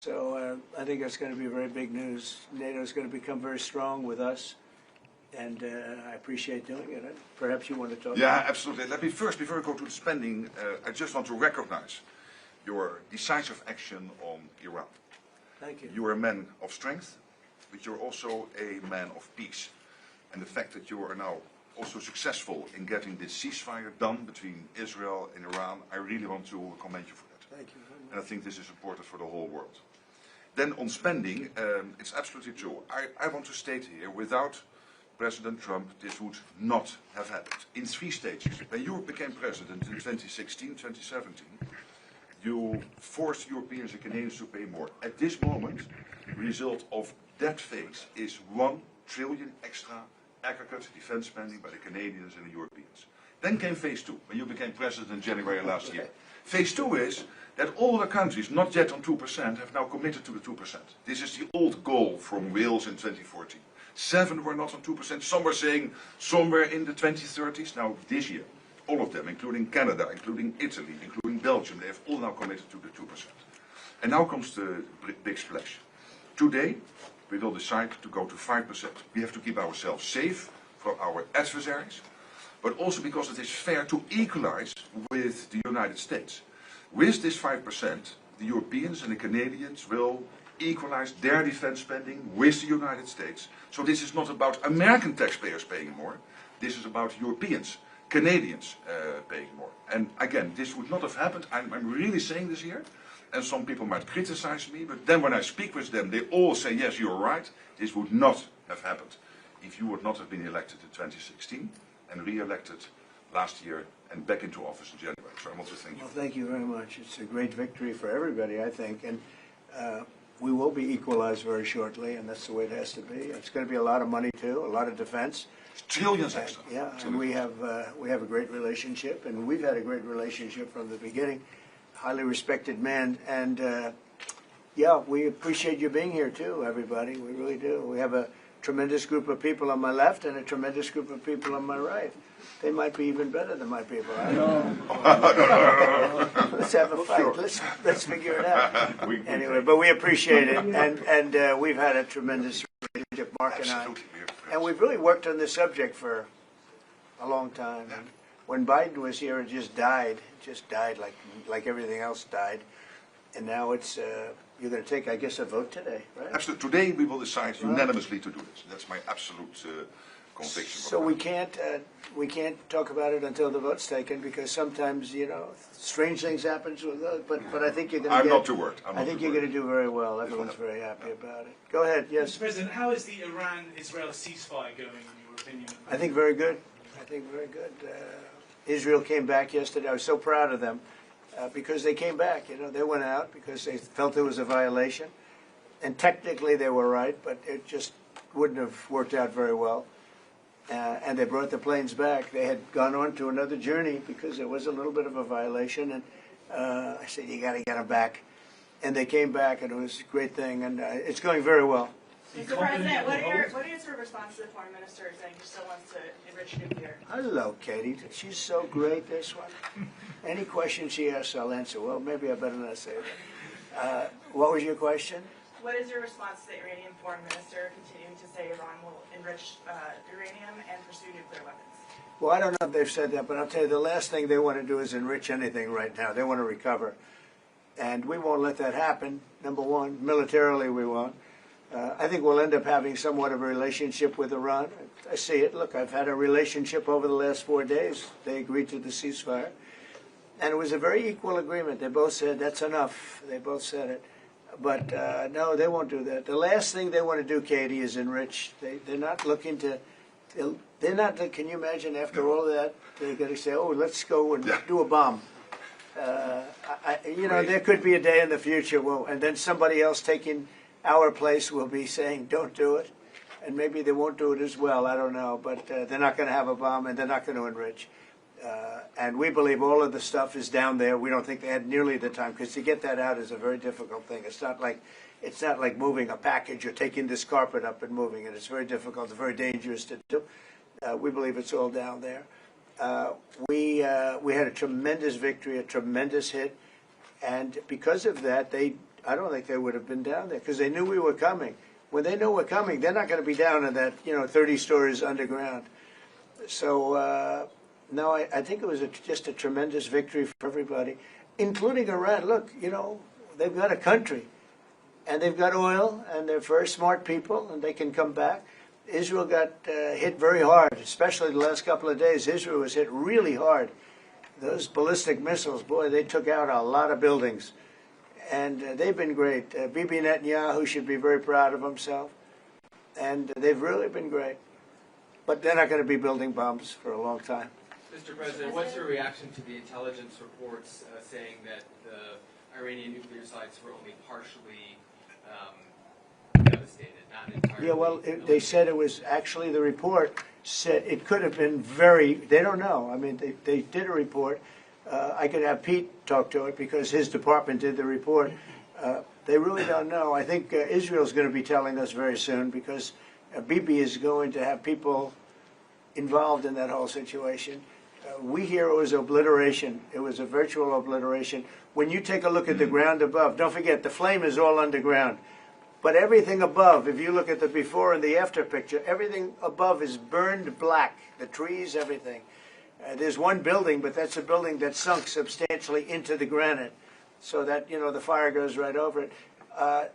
So I think that's going to be very big news. NATO is going to become very strong with us, and I appreciate doing it. Perhaps you want to talk about it? Yeah, absolutely. Let me first, before we go to the spending, I just want to recognize your decisive action on Iran. Thank you. You are a man of strength, but you're also a man of peace. And the fact that you are now also successful in getting this ceasefire done between Israel and Iran, I really want to commend you for that. Thank you very much. And I think this is important for the whole world. Then on spending, it's absolutely true. I want to state here, without President Trump, this would not have happened. In 3 stages. When you became president in 2016, 2017, you forced Europeans and Canadians to pay more. At this moment, the result of that phase is $1 trillion extra aggregate defense spending by the Canadians and the Europeans. Then came phase 2, when you became president in January last year. Phase 2 is that all the countries not yet on 2% have now committed to the 2%. This is the old goal from Wales in 2014. 7 were not on 2%, some were saying somewhere in the 2030s. Now this year, all of them, including Canada, including Italy, including Belgium, they have all now committed to the 2%. And now comes the big splash. Today, we will decide to go to 5%. We have to keep ourselves safe from our adversaries, but also because it is fair to equalize with the United States. With this 5%, the Europeans and the Canadians will equalize their defense spending with the United States. So this is not about American taxpayers paying more. This is about Europeans, Canadians paying more. And again, this would not have happened. I'm really saying this here. And some people might criticize me, but then when I speak with them, they all say, yes, you're right. This would not have happened if you would not have been elected in 2016 and re-elected last year and back into office in January. So I want to thank you. Well, thank you very much. It's a great victory for everybody, I think. And we will be equalized very shortly, and that's the way it has to be. It's going to be a lot of money, too, a lot of defense. Trillions extra. Yeah, and we have a great relationship, and we've had a great relationship from the beginning. Highly respected man, and yeah, we appreciate you being here too, everybody. We really do. We have a tremendous group of people on my left and a tremendous group of people on my right. They might be even better than my people. I don't know. Let's have a fight. Let's figure it out. Anyway, but we appreciate it, and we've had a tremendous relationship, Mark and I, and we've really worked on this subject for a long time. And when Biden was here, it just died. Like everything else died. And now it's, you're going to take, I guess, a vote today, right? Absolutely. Today we will decide unanimously to do this. That's my absolute conviction. So we can't talk about it until the vote's taken, because sometimes, you know, strange things happen with those. But I think you're going to I'm not too worried. I think you're going to do very well. Everyone's very happy about it. Go ahead, yes. Mr. President, how is the Iran-Israel ceasefire going, in your opinion? I think very good. Israel came back yesterday. I was so proud of them because they came back. You know, they went out because they felt it was a violation, and technically they were right, but it just wouldn't have worked out very well. And they brought the planes back. They had gone on to another journey because it was a little bit of a violation, and I said, you got to get them back. And they came back, and it was a great thing, and it's going very well. Mr. President, what are your sort of response to the foreign minister saying he still wants to enrich nuclear? Hello, Katie. She's so great, this one. Any question she asks, I'll answer. Well, maybe I better not say that. What was your question? What is your response to the Iranian foreign minister continuing to say Iran will enrich uranium and pursue nuclear weapons? Well, I don't know if they've said that, but I'll tell you, the last thing they want to do is enrich anything right now. They want to recover. And we won't let that happen, number one. Militarily, we won't. I think we'll end up having somewhat of a relationship with Iran. I see it. Look, I've had a relationship over the last 4 days. They agreed to the ceasefire. And it was a very equal agreement. They both said, that's enough. They both said it. But no, they won't do that. The last thing they want to do, Katie, is enrich. They're not looking to, they're not, can you imagine after all of that, they're going to say, oh, let's go and do a bomb. You know, there could be a day in the future, and then somebody else taking our place will be saying, don't do it. And maybe they won't do it as well, I don't know. But they're not going to have a bomb, and they're not going to enrich. And we believe all of the stuff is down there. We don't think they had nearly the time, because to get that out is a very difficult thing. It's not like moving a package or taking this carpet up and moving it. It's very difficult. It's very dangerous to do. We believe it's all down there. We had a tremendous victory, a tremendous hit. And because of that, they I don't think they would have been down there because they knew we were coming. When they know we're coming, they're not going to be down in that, 30 stories underground. So, no, I think it was just a tremendous victory for everybody, including Iran. Look, they've got a country, and they've got oil, and they're very smart people, and they can come back. Israel got hit very hard, especially the last couple of days. Israel was hit really hard. Those ballistic missiles, boy, they took out a lot of buildings. And they've been great. Bibi Netanyahu should be very proud of himself. And they've really been great. But they're not going to be building bombs for a long time. Mr. President, what's your reaction to the intelligence reports saying that the Iranian nuclear sites were only partially devastated, not entirely? Yeah, well, they said it was actually, the report said it could have been they don't know. I mean, they did a report. I could have Pete talk to it because his department did the report. They really don't know. I think Israel's going to be telling us very soon because Bibi is going to have people involved in that whole situation. We hear it was obliteration. It was a virtual obliteration. When you take a look at the ground above, don't forget the flame is all underground. But everything above, if you look at the before and the after picture, everything above is burned black. The trees, everything. There's one building, but that's a building that sunk substantially into the granite, so that the fire goes right over it. I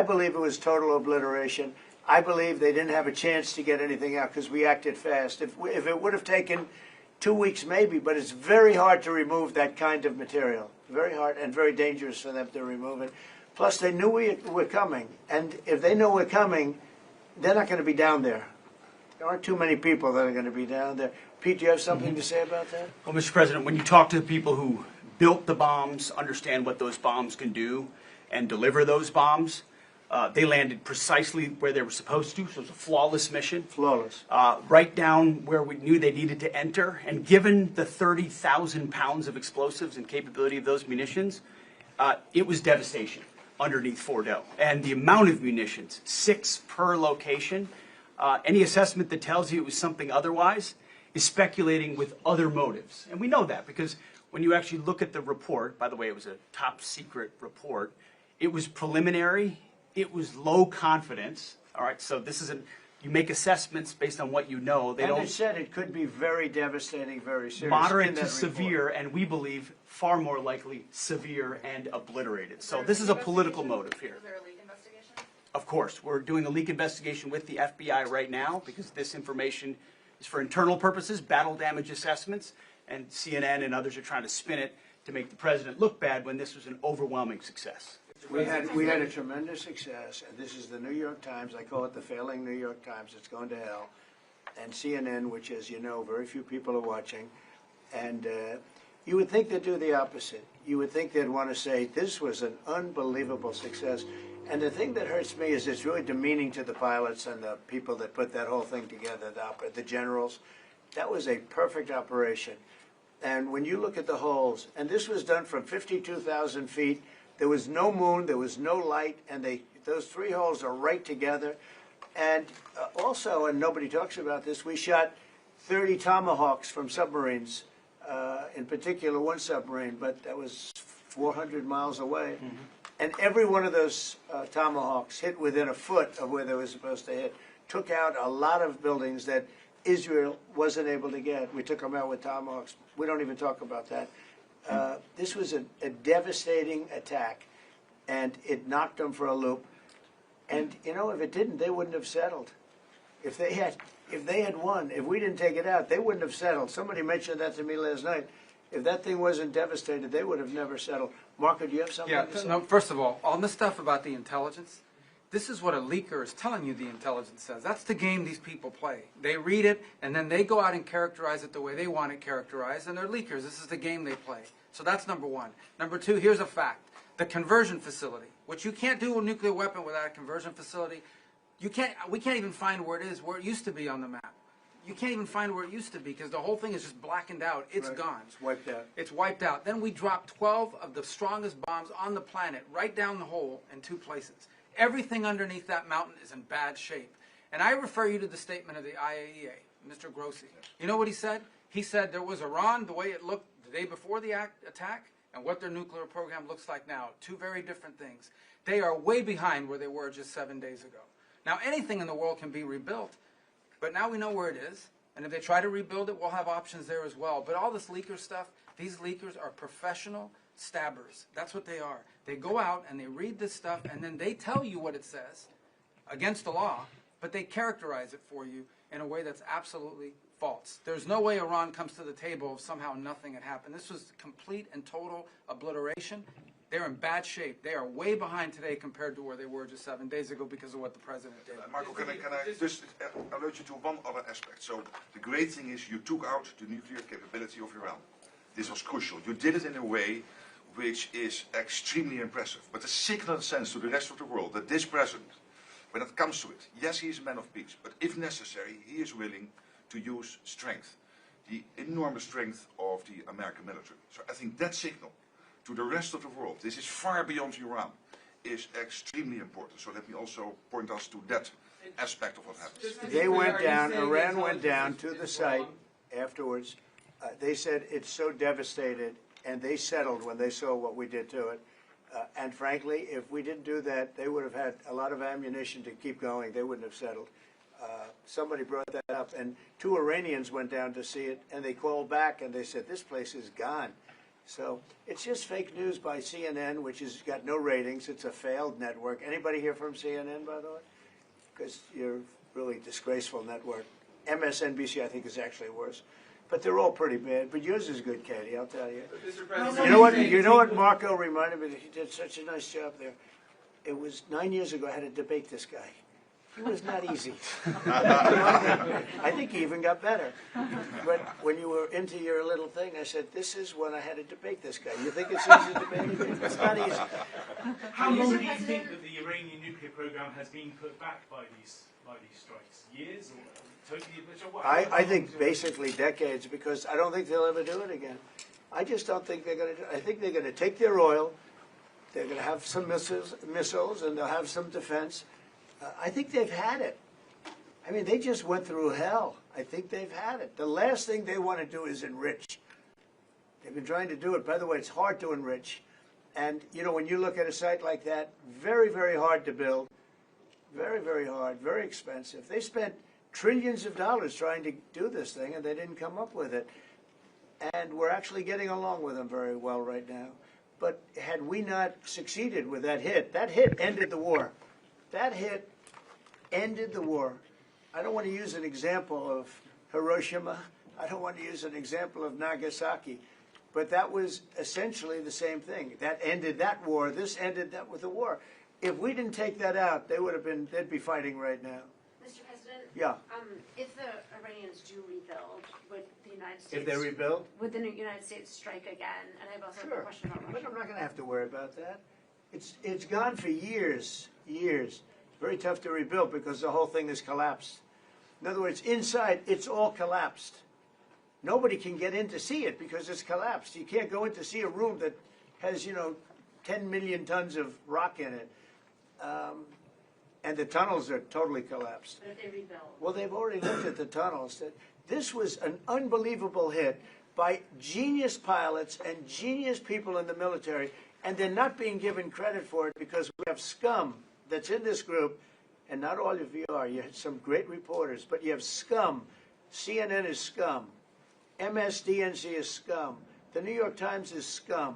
believe it was total obliteration. I believe they didn't have a chance to get anything out because we acted fast. If it would have taken 2 weeks, maybe, but it's very hard to remove that kind of material. Very hard and very dangerous for them to remove it. Plus, they knew we were coming, and if they know we're coming, they're not going to be down there. There aren't too many people that are going to be down there. Pete, do you have something to say about that? Well, Mr. President, when you talk to the people who built the bombs, understand what those bombs can do, and deliver those bombs, they landed precisely where they were supposed to, so it was a flawless mission. Flawless. Right down where we knew they needed to enter, and given the 30,000 pounds of explosives and capability of those munitions, it was devastation underneath Fordo. And the amount of munitions, 6 per location, any assessment that tells you it was something otherwise is speculating with other motives. And we know that because when you actually look at the report, by the way, it was a top secret report, it was preliminary, it was low confidence. All right, so this isn't, you make assessments based on what you know. They said it could be very devastating, very serious. Moderate to severe, and we believe far more likely severe and obliterated. So this is a political motive here. Is there a leak investigation? Of course, we're doing a leak investigation with the FBI right now because this information is for internal purposes, battle damage assessments, and CNN and others are trying to spin it to make the president look bad when this was an overwhelming success. We had a tremendous success, and this is the New York Times. I call it the failing New York Times. It's going to hell. And CNN, which, as you know, very few people are watching. And you would think they'd do the opposite. You would think they'd want to say, this was an unbelievable success. And the thing that hurts me is it's really demeaning to the pilots and the people that put that whole thing together, the generals. That was a perfect operation. And when you look at the holes, and this was done from 52,000 feet, there was no moon, there was no light, and those 3 holes are right together. And also, and nobody talks about this, we shot 30 Tomahawks from submarines, in particular one submarine, but that was 400 miles away. Mm-hmm. And every one of those Tomahawks hit within a foot of where they were supposed to hit, took out a lot of buildings that Israel wasn't able to get. We took them out with Tomahawks. We don't even talk about that. This was a devastating attack, and it knocked them for a loop. And if it didn't, they wouldn't have settled. If they had won, if we didn't take it out, they wouldn't have settled. Somebody mentioned that to me last night. If that thing wasn't devastated, they would have never settled. Marco, do you have something to say? No, first of all this stuff about the intelligence, this is what a leaker is telling you the intelligence says. That's the game these people play. They read it, and then they go out and characterize it the way they want it characterized, and they're leakers. This is the game they play. So that's number one. Number two, here's a fact. The conversion facility, which you can't do a nuclear weapon without a conversion facility. We can't even find where it is, where it used to be on the map. You can't even find where it used to be because the whole thing is just blackened out. It's gone. It's wiped out. It's wiped out. Then we dropped 12 of the strongest bombs on the planet right down the hole in 2 places. Everything underneath that mountain is in bad shape. And I refer you to the statement of the IAEA, Mr. Grossi. You know what he said? He said there was Iran, the way it looked the day before the attack, and what their nuclear program looks like now, two very different things. They are way behind where they were just 7 days ago. Now, anything in the world can be rebuilt, but now we know where it is, and if they try to rebuild it, we'll have options there as well. But all this leaker stuff, these leakers are professional stabbers. That's what they are. They go out and they read this stuff, and then they tell you what it says against the law, but they characterize it for you in a way that's absolutely false. There's no way Iran comes to the table if somehow nothing had happened. This was complete and total obliteration. They're in bad shape. They are way behind today compared to where they were just 7 days ago because of what the president did. Marco, can I just alert you to one other aspect? So the great thing is you took out the nuclear capability of Iran. This was crucial. You did it in a way which is extremely impressive. But the signal sends to the rest of the world that this president, when it comes to it, yes, he is a man of peace, but if necessary, he is willing to use strength, the enormous strength of the American military. So I think that signal to the rest of the world, this is far beyond Iran, is extremely important. So let me also point us to that aspect of what happens. They went down, Iran went down to the site afterwards. They said it's so devastated, and they settled when they saw what we did to it. And frankly, if we didn't do that, they would have had a lot of ammunition to keep going. They wouldn't have settled. Somebody brought that up, and 2 Iranians went down to see it, and they called back, and they said, this place is gone. So it's just fake news by CNN, which has got no ratings. It's a failed network. Anybody here from CNN, by the way? Because you're a really disgraceful network. MSNBC, I think, is actually worse. But they're all pretty bad. But yours is good, Katie, I'll tell you. You know what Marco reminded me? He did such a nice job there. It was 9 years ago I had to debate this guy. He was not easy. I think he even got better. But when you were into your little thing, I said, this is when I had to debate this guy. You think it's easy to debate him? It's not easy. How long do you think that the Iranian nuclear program has been put back by these strikes? Years or totally obliterated? I think basically decades, because I don't think they'll ever do it again. I just don't think they're going to do it. I think they're going to take their oil, they're going to have some missiles, and they'll have some defense. I think they've had it. I mean, they just went through hell. I think they've had it. The last thing they want to do is enrich. They've been trying to do it. By the way, it's hard to enrich. And, you know, when you look at a site like that, very, very hard to build. Very, very hard, very expensive. They spent trillions of dollars trying to do this thing, and they didn't come up with it. And we're actually getting along with them very well right now. But had we not succeeded with that hit ended the war. That hit ended the war. I don't want to use an example of Hiroshima. I don't want to use an example of Nagasaki. But that was essentially the same thing. That ended that war. This ended that with the war. If we didn't take that out, they'd be fighting right now. Mr. President? Yeah. If the Iranians do rebuild, would the United States... If they rebuild? Would the United States strike again? And I have also a question about But Russia. I'm not going to have to worry about that. It's gone for years. Very tough to rebuild because the whole thing has collapsed. In other words, inside, it's all collapsed. Nobody can get in to see it because it's collapsed. You can't go in to see a room that has, 10 million tons of rock in it. And the tunnels are totally collapsed. But if they rebuild? Well, they've already looked at the tunnels. This was an unbelievable hit by genius pilots and genius people in the military, and they're not being given credit for it because we have scum that's in this group, and not all of you are. You had some great reporters, but you have scum. CNN is scum. MSDNC is scum. The New York Times is scum.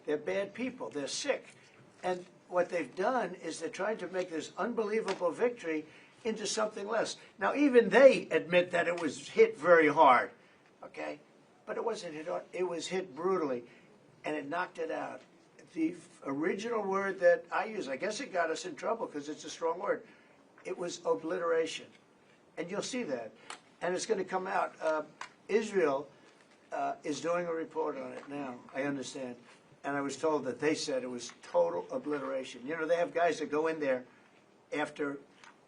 They're bad people. They're sick. And what they've done is they're trying to make this unbelievable victory into something less. Now, even they admit that it was hit very hard, okay? But it wasn't hit hard. It was hit brutally, and it knocked it out. The original word that I use, I guess it got us in trouble because it's a strong word. It was obliteration. And you'll see that. And it's going to come out. Israel is doing a report on it now, I understand. And I was told that they said it was total obliteration. They have guys that go in there after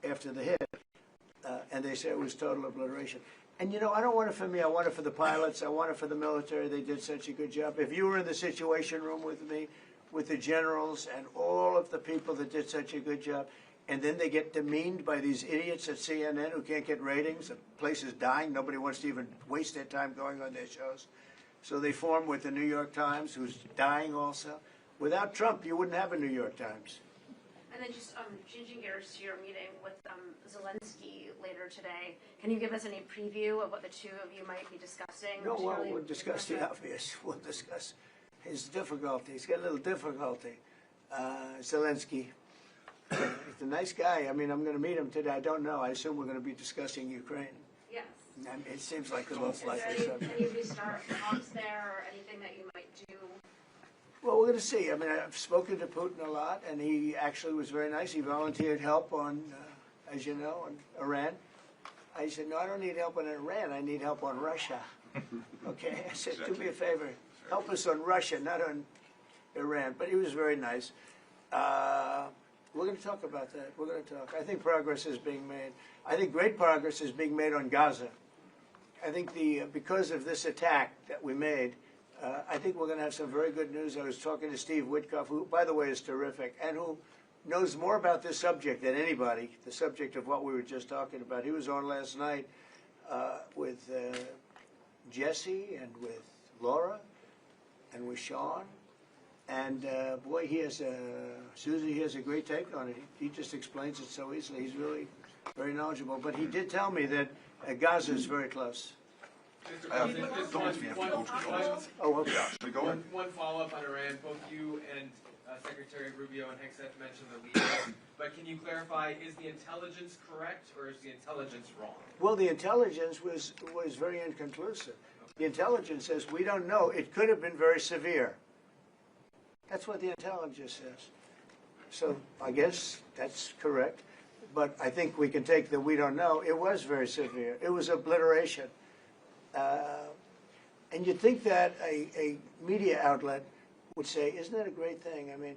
the hit, and they say it was total obliteration. And, I don't want it for me. I want it for the pilots. I want it for the military. They did such a good job. If you were in the Situation Room with me, with the generals and all of the people that did such a good job, and then they get demeaned by these idiots at CNN who can't get ratings, the place is dying, nobody wants to even waste their time going on their shows. So they formed with the New York Times, who's dying also. Without Trump, you wouldn't have a New York Times. And then just changing gears to your meeting with Zelensky later today, can you give us any preview of what the two of you might be discussing? No, well, particularly we'll discuss the obvious. We'll discuss his difficulty. He's got a little difficulty. Zelensky. He's a nice guy. I mean, I'm going to meet him today. I don't know. I assume we're going to be discussing Ukraine. Yes. I mean, it seems like the most Is likely there subject. any restart talks there or anything that you might do? Well, we're going to see. I mean, I've spoken to Putin a lot, and he actually was very nice. He volunteered help on, as you know, on Iran. I said, no, I don't need help on Iran. I need help on Russia. Okay? I said, do me a favor. Help us on Russia, not on Iran. But he was very nice. We're going to talk about that. We're going to talk. I think progress is being made. I think great progress is being made on Gaza. I think because of this attack that we made, I think we're going to have some very good news. I was talking to Steve Witkoff, who, by the way, is terrific, and who knows more about this subject than anybody, the subject of what we were just talking about. He was on last night with Jesse and with Laura and with Sean. And boy, Susie, he has a great take on it. He just explains it so easily. He's really very knowledgeable. But he did tell me that Gaza is very close. Thomas, we have to go to the audience. Oh, okay. Yeah, should we go on? One follow-up on Iran. Both you and Secretary Rubio and Hegseth mentioned the leaders, but can you clarify, is the intelligence correct or is the intelligence wrong? Well, the intelligence was very inconclusive. The intelligence says, we don't know. It could have been very severe. That's what the intelligence says. So I guess that's correct. But I think we can take the we don't know. It was very severe. It was obliteration. And you'd think that a media outlet would say, isn't that a great thing? I mean,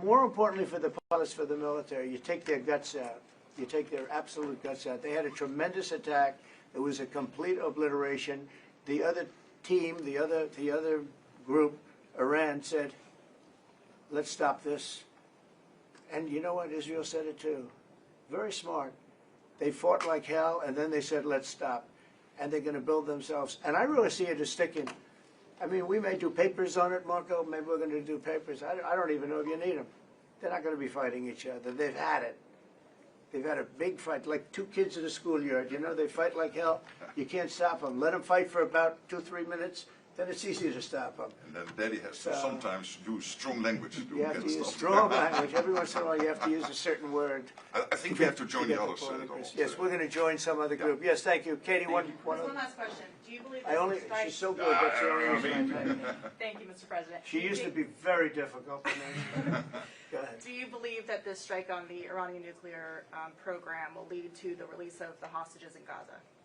more importantly for the pilots, for the military, you take their guts out. You take their absolute guts out. They had a tremendous attack. It was a complete obliteration. The other team, the other group, Iran, said, let's stop this. And you know what? Israel said it too. Very smart. They fought like hell, and then they said, let's stop. And they're going to build themselves. And I really see it as sticking. I mean, we may do papers on it, Marco. Maybe we're going to do papers. I don't even know if you need them. They're not going to be fighting each other. They've had it. They've had a big fight, like two kids in a schoolyard. You know, they fight like hell. You can't stop them. Let them fight for about 2-3 minutes. Then it's easy to stop them. And then Daddy has to sometimes use strong language to You have get to use stuff. strong language. Every once in a while, you have to use a certain word. I think we have to join the others. Yes, we're going to join some other group. Yes, thank you. Katie, one. Just one last question. Do you believe I only, she's so good. That's the only reason I take her. Thank you, Mr. President. She used to be very difficult. Go ahead. Do you believe that this strike on the Iranian nuclear program will lead to the release of the hostages in Gaza?